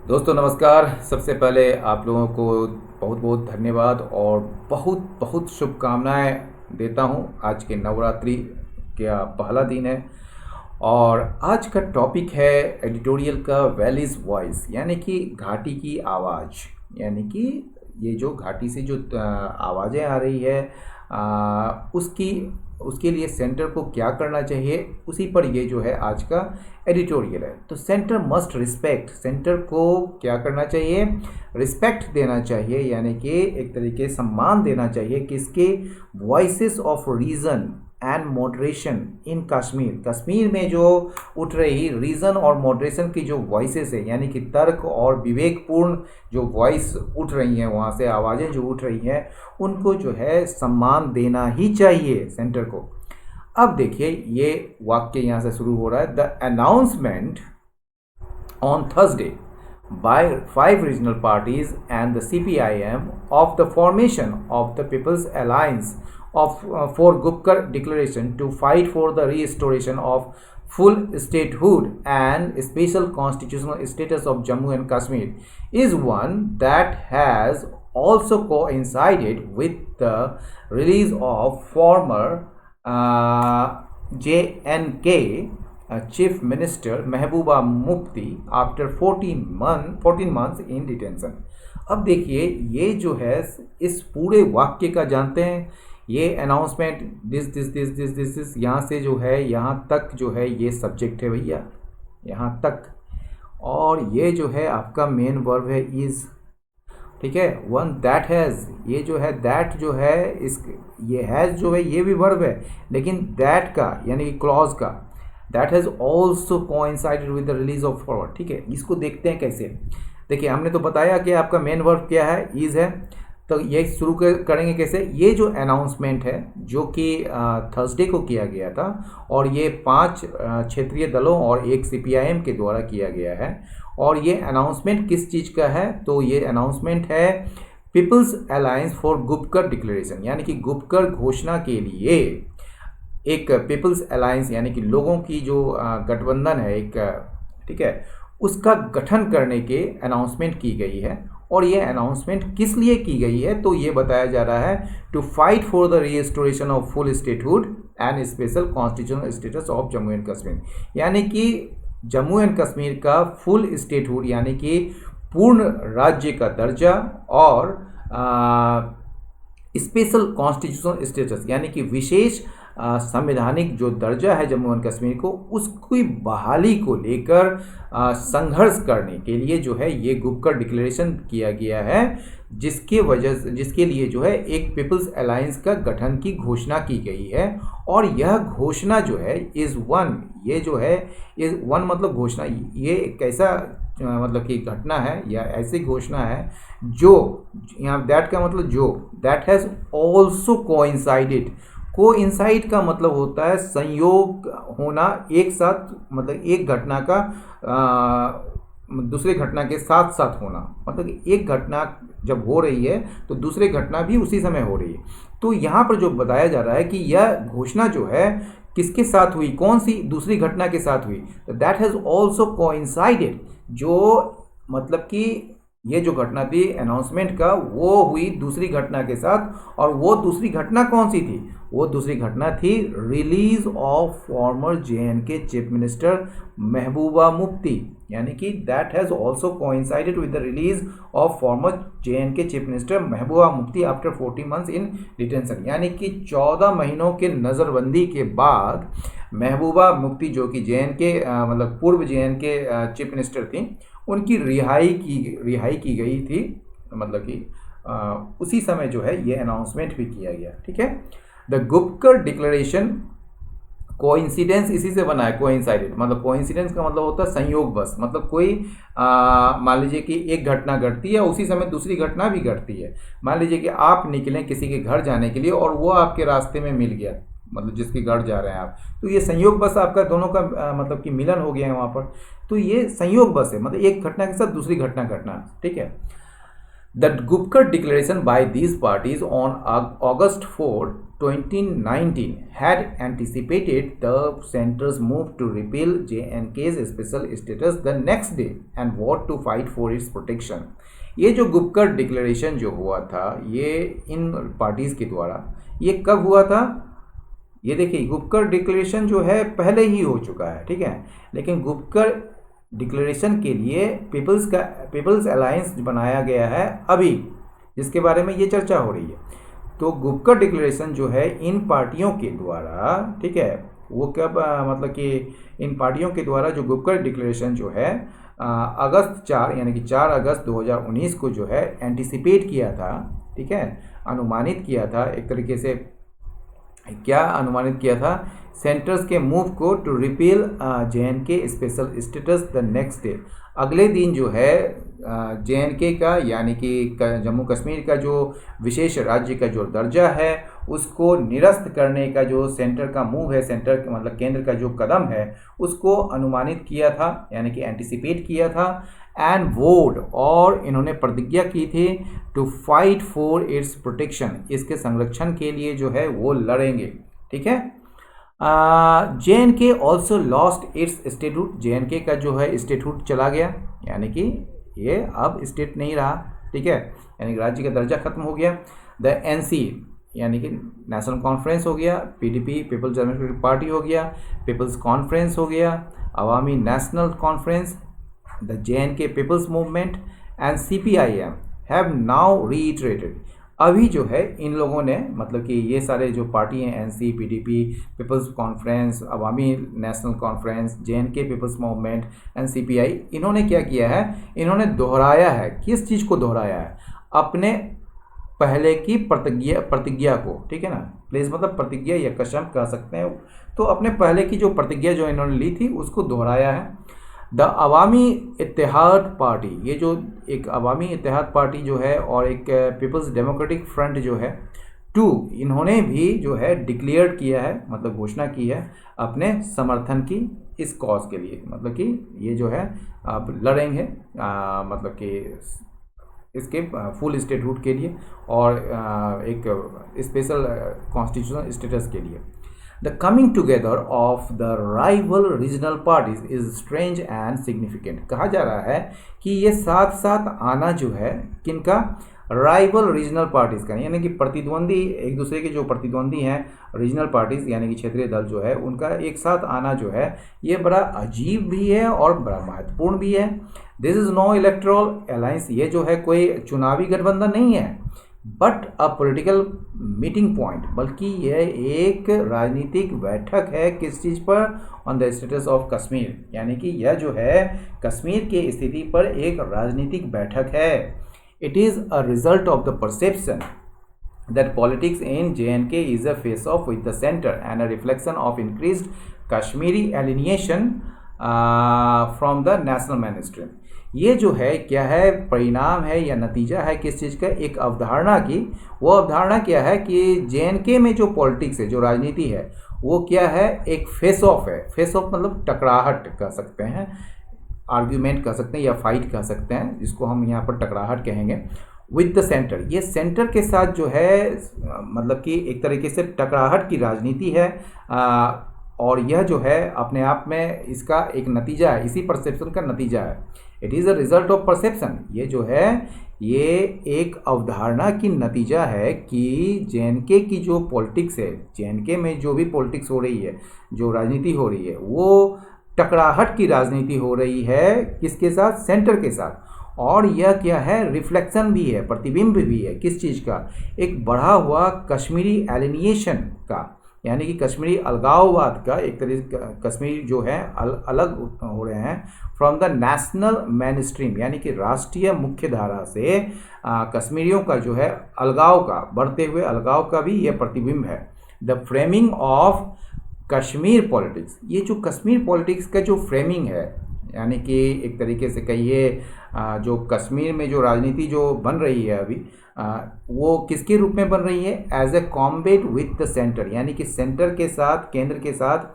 दोस्तों नमस्कार। सबसे पहले आप लोगों को बहुत बहुत धन्यवाद और बहुत बहुत शुभकामनाएं देता हूं। आज के नवरात्रि का पहला दिन है और आज का टॉपिक है एडिटोरियल का वैलीज वॉइस, यानी कि घाटी की आवाज़। यानी कि ये जो घाटी से जो आवाज़ें आ रही है उसकी उसके लिए सेंटर को क्या करना चाहिए, उसी पर ये जो है आज का एडिटोरियल है। तो सेंटर मस्ट रिस्पेक्ट, सेंटर को क्या करना चाहिए, रिस्पेक्ट देना चाहिए, यानी कि एक तरीके सम्मान देना चाहिए किसके, voices of reason and moderation in Kashmir. Kashmir में जो उठ रही रीज़न और मॉडरेशन की जो वॉइसेस है, यानी कि तर्क और विवेकपूर्ण जो वॉइस उठ रही हैं, वहाँ से आवाज़ें जो उठ रही हैं, उनको जो है सम्मान देना ही चाहिए सेंटर को। अब देखिए ये वाक्य यहाँ से शुरू हो रहा है। The announcement on Thursday by 5 regional parties and the CPIM of the formation of the People's Alliance for Gupkar Declaration to fight for the restoration of full statehood and special constitutional status of Jammu and Kashmir is one that has also coincided with the release of former JNK Chief Minister Mehbooba Mufti after 14 months in detention। अब देखिए ये जो है इस पूरे वाक्य का जानते हैं, ये announcement this this this this this this यहाँ से जो है यहाँ तक जो है ये सब्जेक्ट है भैया, यहाँ तक। और ये जो है आपका मेन वर्ब है इज, ठीक है। वन दैट हैज़, ये जो है दैट जो है इस, ये हैज़ जो है ये भी वर्ब है, लेकिन दैट का यानी कि क्लॉज का, that has also coincided with the release of forward. ठीक है, इसको देखते हैं कैसे। देखिए हमने तो बताया कि आपका मेन वर्ब क्या है, इज है। तो ये शुरू करेंगे कैसे। ये जो अनाउंसमेंट है जो कि थर्सडे को किया गया था और ये 5 क्षेत्रीय दलों और एक CPIM के द्वारा किया गया है। और ये अनाउंसमेंट किस चीज़ का है, तो ये अनाउंसमेंट है people's alliance for Gupkar declaration, यानी कि गुपकर घोषणा के लिए एक पीपल्स अलायंस यानी कि लोगों की जो गठबंधन है एक, ठीक है, उसका गठन करने के अनाउंसमेंट की गई है। और ये अनाउंसमेंट किस लिए की गई है, तो ये बताया जा रहा है to fight for the restoration of full statehood and special constitutional status of Jammu and Kashmir, यानी कि जम्मू एंड कश्मीर का फुल स्टेटहुड यानी कि पूर्ण राज्य का दर्जा और स्पेशल कॉन्स्टिट्यूशनल स्टेटस यानी कि विशेष संवैधानिक जो दर्जा है जम्मू एंड कश्मीर को, उसकी बहाली को लेकर संघर्ष करने के लिए जो है ये गुपकर डिक्लेरेशन किया गया है, जिसके लिए जो है एक पीपल्स अलायंस का गठन की घोषणा की गई है। और यह घोषणा जो है इज़ वन, ये जो है इज़ वन मतलब घोषणा, ये कैसा मतलब कि घटना है या ऐसी घोषणा है जो, यहाँ दैट का मतलब जो, that has also coincided. Coincide का मतलब होता है संयोग होना, एक साथ, मतलब एक घटना का दूसरे घटना के साथ साथ होना, मतलब एक घटना जब हो रही है तो दूसरी घटना भी उसी समय हो रही है। तो यहाँ पर जो बताया जा रहा है कि यह घोषणा जो है किसके साथ हुई, कौन सी दूसरी घटना के साथ हुई, तो दैट हैज़ ऑल्सो कोइंसाइडेड, जो मतलब कि ये जो घटना थी अनाउंसमेंट का वो हुई दूसरी घटना के साथ। और वो दूसरी घटना कौन सी थी, वो दूसरी घटना थी release of former JNK chief minister Mehbooba Mufti, यानी कि that has also coincided with the release of former JNK chief minister Mehbooba Mufti after 40 months in detention, यानी कि 14 महीनों के नज़रबंदी के बाद महबूबा मुफ्ती जो कि JNK मतलब पूर्व JNK चीफ मिनिस्टर थी, उनकी रिहाई की गई थी। मतलब कि उसी समय जो है ये अनाउंसमेंट भी किया गया। ठीक है, द गुपकर डिक्लेरेशन कोइंसिडेंस इसी से बना है, कोइंसाइडेड मतलब कोइंसिडेंस का मतलब होता है संयोग बस, मतलब कोई मान लीजिए कि एक घटना घटती है उसी समय दूसरी घटना भी घटती है। मान लीजिए कि आप निकलें किसी के घर जाने के लिए और वो आपके रास्ते में मिल गया, मतलब जिसके घर जा रहे हैं आप, तो ये संयोग बस आपका दोनों का मतलब कि मिलन हो गया है वहाँ पर, तो ये संयोग बस है, मतलब एक घटना के साथ दूसरी घटना घटना। ठीक है, the Gupkar declaration bye these parties on August 4, 2019 had anticipated the center's move to repeal JNK's special status the next day and vowed to fight for its protection. ये जो गुपकर डिक्लेरेशन जो हुआ था ये इन पार्टीज़ के द्वारा, ये कब हुआ था? ये देखिए, गुपकर डिक्लेरेशन जो है पहले ही हो चुका है, ठीक है, लेकिन गुपकर डिक्लेरेशन के लिए पीपल्स अलायंस बनाया गया है अभी, जिसके बारे में ये चर्चा हो रही है। तो गुपकर डिक्लेरेशन जो है इन पार्टियों के द्वारा, ठीक है, वो कब मतलब कि इन पार्टियों के द्वारा जो गुपकर डिक्लेरेशन जो है अगस्त 4 यानी कि 4 अगस्त 2019 को जो है एंटिसिपेट किया था, ठीक है, अनुमानित किया था, एक तरीके से क्या अनुमानित किया था? सेंटर्स के मूव को to repeal JNK special status the next day. अगले दिन जो है JNK का यानी कि जम्मू कश्मीर का जो विशेष राज्य का जो दर्जा है उसको निरस्त करने का जो सेंटर का मूव है, सेंटर मतलब केंद्र का जो कदम है उसको अनुमानित किया था, यानी कि एंटिसिपेट किया था। एंड वोड, और इन्होंने प्रतिज्ञा की थी to fight for its protection, इसके संरक्षण के लिए जो है वो लड़ेंगे, ठीक है। JNK also lost its statute, JNK का जो है स्टेटूट चला गया, यानी कि ये अब स्टेट नहीं रहा, ठीक है, यानी कि राज्य का दर्जा खत्म हो गया। द NC यानी कि नेशनल कॉन्फ्रेंस हो गया, PDP पीपल्स डेमोक्रेटिक पार्टी हो गया, पीपल्स कॉन्फ्रेंस हो गया, Awami national conference, the JNK people's movement and CPIM have now reiterated. अभी जो है इन लोगों ने मतलब कि ये सारे जो पार्टी हैं NC, PDP, people's conference, Awami national conference, JNK people's movement and CPI, इन्होंने क्या किया है? इन्होंने दोहराया है। किस चीज़ को दोहराया है? अपने पहले की प्रतिज्ञा को, ठीक है ना, प्लीज मतलब प्रतिज्ञा या कसम कह सकते हैं, तो अपने पहले की जो प्रतिज्ञा जो इन्होंने ली थी उसको दोहराया है। द अवामी इत्तेहाद पार्टी, ये जो एक अवामी इत्तेहाद पार्टी जो है और एक पीपल्स डेमोक्रेटिक फ्रंट जो है, इन्होंने भी जो है डिक्लेयर किया है, मतलब घोषणा की है अपने समर्थन की इस कॉज के लिए, मतलब कि ये जो है आप लड़ेंगे मतलब कि इसके फुल स्टेटहुड के लिए और एक स्पेशल कॉन्स्टिट्यूशनल स्टेटस के लिए। The coming together of the rival regional parties is strange and significant। कहा जा रहा है कि ये साथ साथ आना जो है किनका? राइवल रीजनल पार्टीज़ का, यानी कि प्रतिद्वंदी, एक दूसरे के जो प्रतिद्वंदी हैं रीजनल पार्टीज़ यानी कि क्षेत्रीय दल जो है उनका एक साथ आना जो है ये बड़ा अजीब भी है और बड़ा महत्वपूर्ण भी है। This is no electoral alliance, ये जो है कोई चुनावी गठबंधन नहीं है, but a political meeting point, बल्कि यह एक राजनीतिक बैठक है। किस चीज़ पर? On the status of Kashmir, यानी कि यह जो है कश्मीर की स्थिति पर एक राजनीतिक बैठक है। It is a result of the perception that politics in JNK is a face-off with the center and a reflection of increased Kashmiri alienation from the national mainstream। ये जो है क्या है? परिणाम है या नतीजा है किस चीज़ का? एक अवधारणा की। वो अवधारणा क्या है कि JNK में जो पॉलिटिक्स है, जो राजनीति है, वो क्या है? एक फेस ऑफ है। फेस ऑफ मतलब टकराहट कह सकते हैं, आर्ग्यूमेंट कह सकते हैं या फाइट कह सकते हैं, जिसको हम यहाँ पर टकराहट कहेंगे। विद द सेंटर, ये सेंटर के साथ जो है मतलब कि एक तरीके से टकराहट की राजनीति है और यह जो है अपने आप में इसका एक नतीजा है, इसी परसेप्शन का नतीजा है। It is a result of perception, ये जो है ये एक अवधारणा की नतीजा है कि JNK की जो पॉलिटिक्स है, JNK में जो भी पॉलिटिक्स हो रही है, जो राजनीति हो रही है, वो टकराहट की राजनीति हो रही है। किसके साथ? सेंटर के साथ। और यह क्या है? रिफ्लेक्शन भी है, प्रतिबिंब भी है। किस चीज़ का? एक बढ़ा हुआ कश्मीरी एलिनिएशन का, यानी कि कश्मीरी अलगाववाद का। एक तरीके कश्मीर जो है अलग हो रहे हैं from the national main stream, यानी कि राष्ट्रीय मुख्य धारा से कश्मीरियों का जो है अलगाव का, बढ़ते हुए अलगाव का भी यह प्रतिबिंब है। The framing of Kashmir politics, ये जो कश्मीर पॉलिटिक्स का जो फ्रेमिंग है, यानी कि एक तरीके से कहिए जो कश्मीर में जो राजनीति जो बन रही है अभी, वो किसके रूप में बन रही है? As a combat with the centre, यानी कि सेंटर के साथ, केंद्र के साथ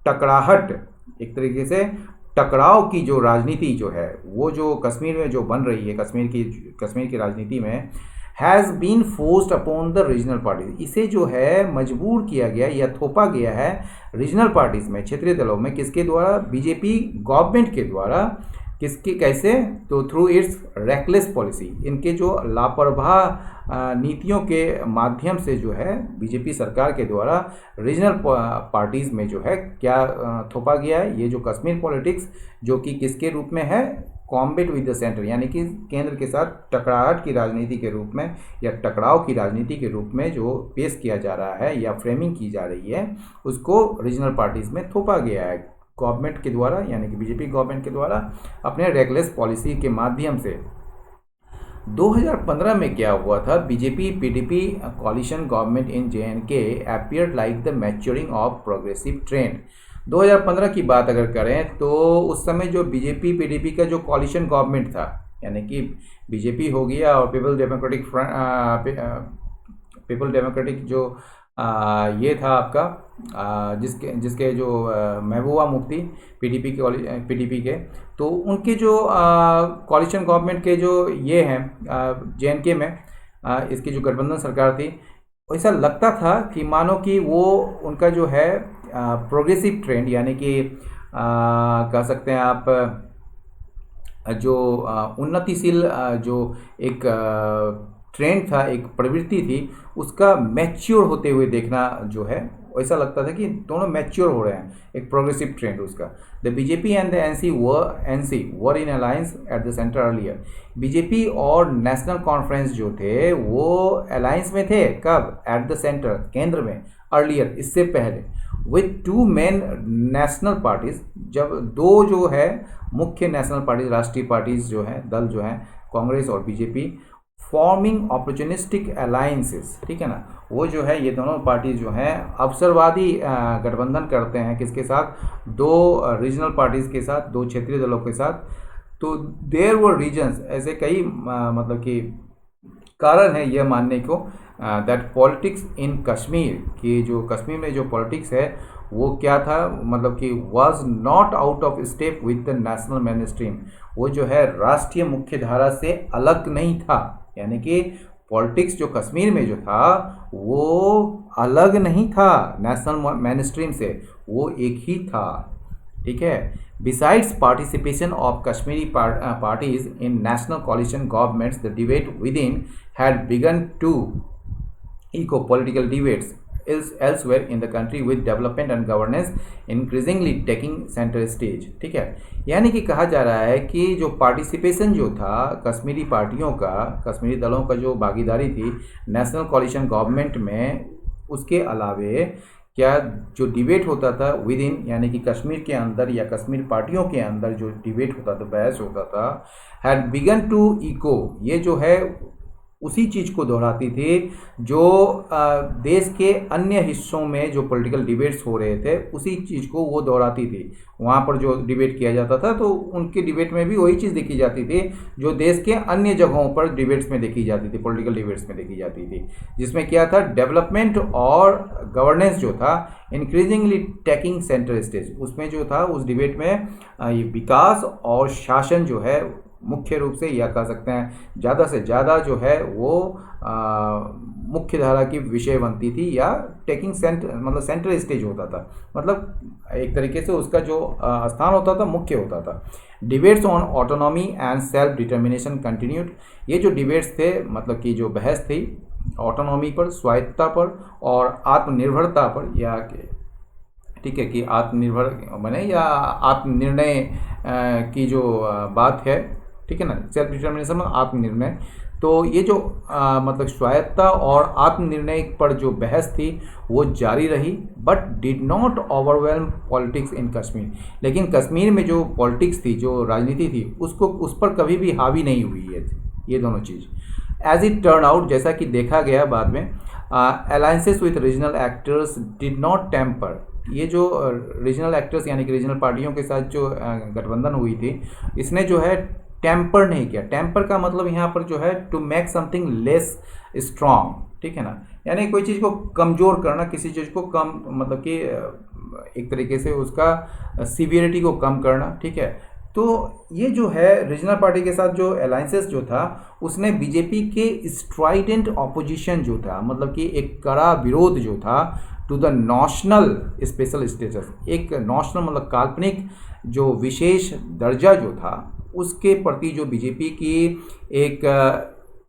टकराहट, एक तरीके से टकराव की जो राजनीति जो है वो जो कश्मीर में जो बन रही है, कश्मीर की राजनीति में has been forced upon the regional parties, इसे जो है मजबूर किया गया या थोपा गया है रीजनल पार्टीज में, क्षेत्रीय दलों में, किसके द्वारा? बीजेपी गवर्नमेंट के द्वारा। किसके, कैसे? तो थ्रू इट्स रेकलेस पॉलिसी, इनके जो लापरवाह नीतियों के माध्यम से जो है बीजेपी सरकार के द्वारा रीजनल पार्टीज में जो है क्या थोपा गया है, ये जो कश्मीर पॉलिटिक्स, जो कि किसके रूप में है? कॉम्बेट विद द सेंटर, यानी कि केंद्र के साथ टकराहट की राजनीति के रूप में या टकराव की राजनीति के रूप में जो पेश किया जा रहा है या फ्रेमिंग की जा रही है, उसको रीजनल पार्टीज में थोपा गया है गवर्नमेंट के द्वारा, यानी कि बीजेपी गवर्नमेंट के द्वारा अपने रेकलेस पॉलिसी के माध्यम से। 2015 में क्या हुआ था? BJP PDP कोalition government in JNK appeared like the maturing of progressive trend. 2015 की बात अगर करें तो उस समय जो बीजेपी पीडीपी का जो कोalition गवर्नमेंट था, यानी कि बीजेपी हो गया और पीपल डेमोक्रेटिक जो ये था आपका जिसके जो महबूबा मुफ्ती पीडीपी के, तो उनके जो कोalition गवर्नमेंट के जो ये हैं जेएनके में इसकी जो गठबंधन सरकार थी, ऐसा लगता था कि मानो कि वो उनका जो है प्रोग्रेसिव ट्रेंड, यानी कि कह सकते हैं आप जो उन्नतिशील जो एक ट्रेंड था, एक प्रवृत्ति थी, उसका मैच्योर होते हुए देखना जो है, ऐसा लगता था कि दोनों मैच्योर हो रहे हैं, एक प्रोग्रेसिव ट्रेंड उसका। The BJP and the NC were in alliance eight the centre earlier. BJP और नेशनल कॉन्फ्रेंस जो थे वो अलायंस में थे, कब? एट द सेंटर, केंद्र में, अर्लियर, इससे पहले, with to main national parties, जब दो जो है मुख्य नेशनल पार्टीज, राष्ट्रीय पार्टीज जो है, दल जो है, कांग्रेस और बीजेपी, फॉर्मिंग अपॉर्चुनिस्टिक अलायंसेस, ठीक है ना, वो जो है ये दोनों पार्टी जो हैं अवसरवादी गठबंधन करते हैं, किसके साथ? दो रीजनल पार्टीज के साथ, दो क्षेत्रीय दलों के साथ। तो देयर वर रीजन्स, ऐसे कई मतलब कि कारण है यह मानने को दैट पॉलिटिक्स इन कश्मीर, कि जो कश्मीर में जो पॉलिटिक्स है वो क्या था, मतलब कि was not out of step with the national main stream, वो जो है राष्ट्रीय मुख्य धारा से अलग नहीं था, यानी कि पॉलिटिक्स जो कश्मीर में जो था वो अलग नहीं था नेशनल मेन स्ट्रीम से, वो एक ही था, ठीक है। Besides participation of Kashmiri parties in national कोalition governments, the debate within had begun to echo political debates elsewhere in the country with development and governance increasingly taking center stage, ठीक है। यानी कि कहा जा रहा है कि जो पार्टिसिपेशन जो था कश्मीरी पार्टियों का, कश्मीरी दलों का जो भागीदारी थी नेशनल कोalition गवर्नमेंट में, उसके अलावे क्या जो डिबेट होता था विद इन, यानी कि कश्मीर के अंदर या कश्मीर पार्टियों के अंदर जो डिबेट होता था, बहस होता था, हैड बिगन टू इको, ये जो है उसी चीज़ को दोहराती थी जो देश के अन्य हिस्सों में जो पॉलिटिकल डिबेट्स हो रहे थे, उसी चीज़ को वो दोहराती थी। वहाँ पर जो डिबेट किया जाता था तो उनके डिबेट में भी वही चीज़ देखी जाती थी जो देश के अन्य जगहों पर डिबेट्स में देखी जाती थी, पॉलिटिकल डिबेट्स में देखी जाती थी, जिसमें क्या था, डेवलपमेंट और गवर्नेंस जो था इंक्रीजिंगली टेकिंग सेंटर स्टेज, उसमें जो था उस डिबेट में ये विकास और शासन जो है मुख्य रूप से, या कह सकते हैं ज़्यादा से ज़्यादा जो है वो मुख्य धारा की विषय बनती थी, या टेकिंग सेंटर मतलब सेंट्रल स्टेज होता था, मतलब एक तरीके से उसका जो स्थान होता था मुख्य होता था। Debates on autonomy and self determination continued, ये जो डिबेट्स थे मतलब कि जो बहस थी ऑटोनॉमी पर, स्वायत्तता पर और आत्मनिर्भरता पर, या ठीक है कि आत्मनिर्भर बने या आत्मनिर्णय की जो बात है, ठीक है ना, सेल्फ डिटर्मिनेशन में आत्मनिर्णय, तो ये जो मतलब स्वायत्तता और आत्मनिर्णय पर जो बहस थी वो जारी रही, but did not overwhelm politics in Kashmir, लेकिन कश्मीर में जो पॉलिटिक्स थी, जो राजनीति थी, उसको उस पर कभी भी हावी नहीं हुई है ये दोनों चीज़। एज इट टर्न आउट, जैसा कि देखा गया बाद में, alliances with regional actors did not temper, ये जो रीजनल एक्टर्स यानी कि रीजनल पार्टियों के साथ जो गठबंधन हुई थी, इसने जो है टेम्पर नहीं किया। टेम्पर का मतलब यहाँ पर जो है to make something less strong, ठीक है ना, यानी कोई चीज़ को कमज़ोर करना, किसी चीज़ को कम मतलब कि एक तरीके से उसका सीवियरिटी को कम करना, ठीक है, तो ये जो है रीजनल पार्टी के साथ जो अलायंसेस जो था उसने बीजेपी के स्ट्राइडेंट ऑपोजिशन जो था, मतलब कि एक कड़ा विरोध जो था to the notional special status, एक नॉशनल मतलब काल्पनिक जो विशेष दर्जा जो था उसके प्रति जो बीजेपी की एक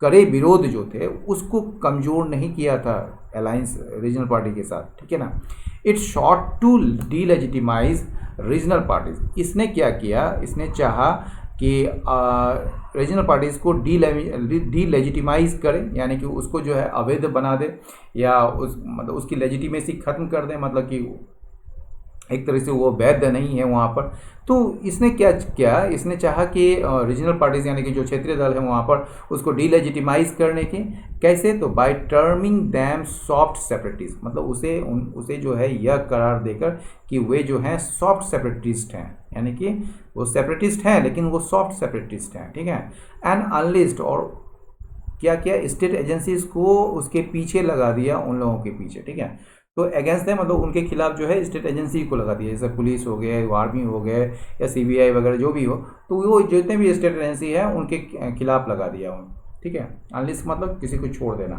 कड़े विरोध जो थे उसको कमज़ोर नहीं किया था अलायंस रीजनल पार्टी के साथ, ठीक है ना। It sought to delegitimise regional parties. इसने क्या किया, इसने चाहा कि रीजनल पार्टीज़ को डीलेजिटिमाइज करें, यानी कि उसको जो है अवैध बना दे या उस मतलब उसकी लेजिटिमेसी ख़त्म कर दे, मतलब कि एक तरह से वो वैध नहीं है वहाँ पर। तो इसने क्या किया, इसने चाहा कि रीजनल पार्टीज यानी कि जो क्षेत्रीय दल है वहाँ पर उसको डीलेजिटिमाइज करने की। कैसे, तो by terming them soft separatist, मतलब उसे जो है यह करार देकर कि वे जो हैं सॉफ्ट सेपरेटिस्ट हैं, यानी कि वो सेपरेटिस्ट हैं लेकिन वो सॉफ्ट सेपरेटिस्ट हैं, ठीक है। एंड अनलिस्ट, और क्या किया, स्टेट एजेंसीज को उसके पीछे लगा दिया, उन लोगों के पीछे, ठीक है। तो अगेंस्ट है मतलब उनके खिलाफ जो है स्टेट एजेंसी को लगा दिया, जैसे पुलिस हो गए, आर्मी हो गए या सीबीआई वगैरह जो भी हो, तो वो जितने भी स्टेट एजेंसी है उनके खिलाफ लगा दिया उन, ठीक है। अनलिस्ट मतलब किसी को छोड़ देना,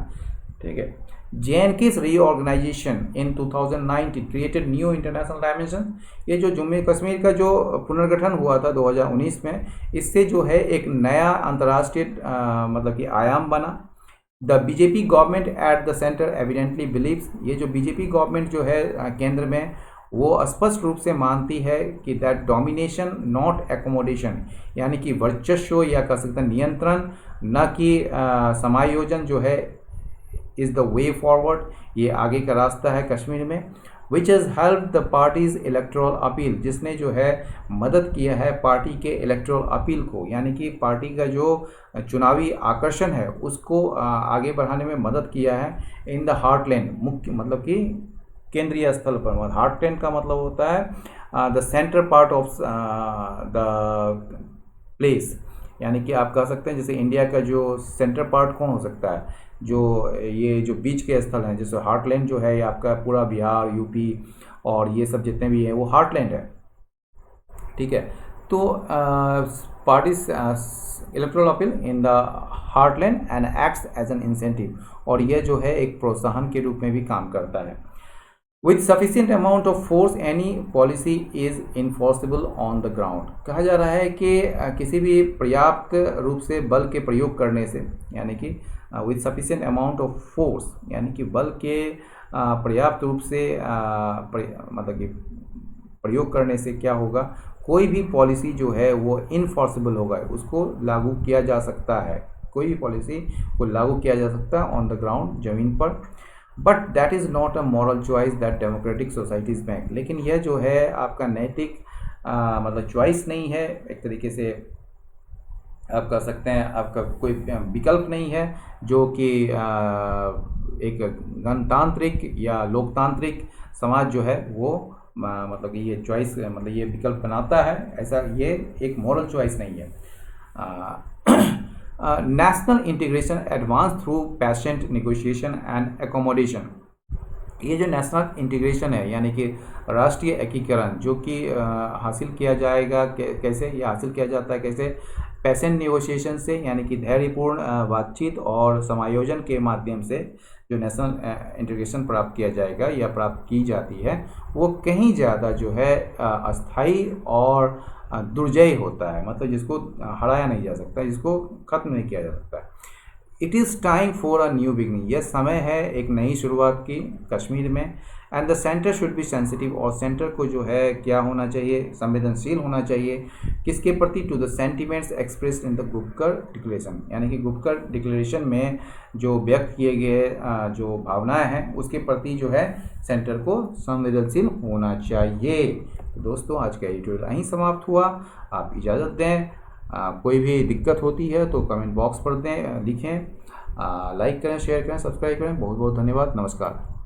ठीक है। JNK's रीऑर्गेनाइजेशन इन 2019 क्रिएटेड न्यू इंटरनेशनल डायमेंशन। ये जो जम्मू कश्मीर का जो पुनर्गठन हुआ था 2019 में, इससे जो है एक नया अंतर्राष्ट्रीय मतलब कि आयाम बना। The BJP government at the centre evidently believes, ये जो बीजेपी गवर्नमेंट जो है केंद्र में, वो स्पष्ट रूप से मानती है कि दैट डोमिनेशन नॉट एकोमोडेशन, यानी कि वर्चस्व या कह सकते हैं नियंत्रण, न कि समायोजन जो है इज़ द वे फॉरवर्ड, ये आगे का रास्ता है कश्मीर में। Which has help the parties electoral appeal, जिसने जो है मदद किया है पार्टी के इलेक्ट्रल अपील को, यानी कि पार्टी का जो चुनावी आकर्षण है उसको आगे बढ़ाने में मदद किया है। इन द हार्टलैंड, मुख्य मतलब कि केंद्रीय स्थल पर, मतलब हार्टलैंड का मतलब होता है the centre part of the place, यानी कि आप कह सकते हैं जैसे इंडिया का जो सेंटर पार्ट कौन हो सकता है, जो ये जो बीच के स्थल हैं, जैसे हार्टलैंड जो है ये आपका पूरा बिहार, यूपी और ये सब जितने भी हैं वो हार्टलैंड है, ठीक है। तो parties electoral appeal in the heartland and acts as an incentive, और ये जो है एक प्रोत्साहन के रूप में भी काम करता है। With sufficient amount of force any policy is enforceable on the ground. कहा जा रहा है कि किसी भी पर्याप्त रूप से बल के प्रयोग करने से, यानी कि with sufficient amount of force, यानी कि बल के पर्याप्त रूप से मतलब कि प्रयोग करने से क्या होगा, कोई भी पॉलिसी जो है वो इनफोर्सेबल होगा, उसको लागू किया जा सकता है, कोई भी पॉलिसी को लागू किया जा सकता है ऑन द ग्राउंड, ज़मीन पर। But that is not a moral choice that democratic societies make, लेकिन यह जो है आपका नैतिक मतलब चॉइस नहीं है, एक तरीके से आप कह सकते हैं आपका कोई विकल्प नहीं है जो कि एक गणतांत्रिक या लोकतांत्रिक समाज जो है वो मतलब कि ये चॉइस मतलब ये विकल्प बनाता है, ऐसा ये एक मॉरल चॉइस नहीं है। National integration advance through patient negotiation and accommodation. ये जो नेशनल इंटीग्रेशन है यानी कि राष्ट्रीय एकीकरण जो कि हासिल किया जाएगा कैसे, ये हासिल किया जाता है कैसे, पेशेंट नेगोशिएशन से, यानी कि धैर्यपूर्ण बातचीत और समायोजन के माध्यम से जो नेशनल इंटीग्रेशन प्राप्त किया जाएगा या प्राप्त की जाती है वो कहीं ज़्यादा जो है अस्थाई और दुर्जय होता है, मतलब जिसको हराया नहीं जा सकता, जिसको खत्म नहीं किया जा सकता। It is time for a new beginning, यह समय है एक नई शुरुआत की कश्मीर में। And the centre should be sensitive, और सेंटर को जो है क्या होना चाहिए, संवेदनशील होना चाहिए, किसके प्रति, to the sentiments expressed in the Gupkar declaration, यानी कि गुपकर डिक्लेरेशन में जो व्यक्त किए गए जो भावनाएं हैं उसके प्रति जो है सेंटर को संवेदनशील होना चाहिए। तो दोस्तों आज का एडिटोरियल यहीं समाप्त हुआ, आप इजाज़त दें। कोई भी दिक्कत होती है तो कमेंट बॉक्स पर दें, लिखें, लाइक करें, शेयर करें, सब्सक्राइब करें। बहुत बहुत धन्यवाद, नमस्कार।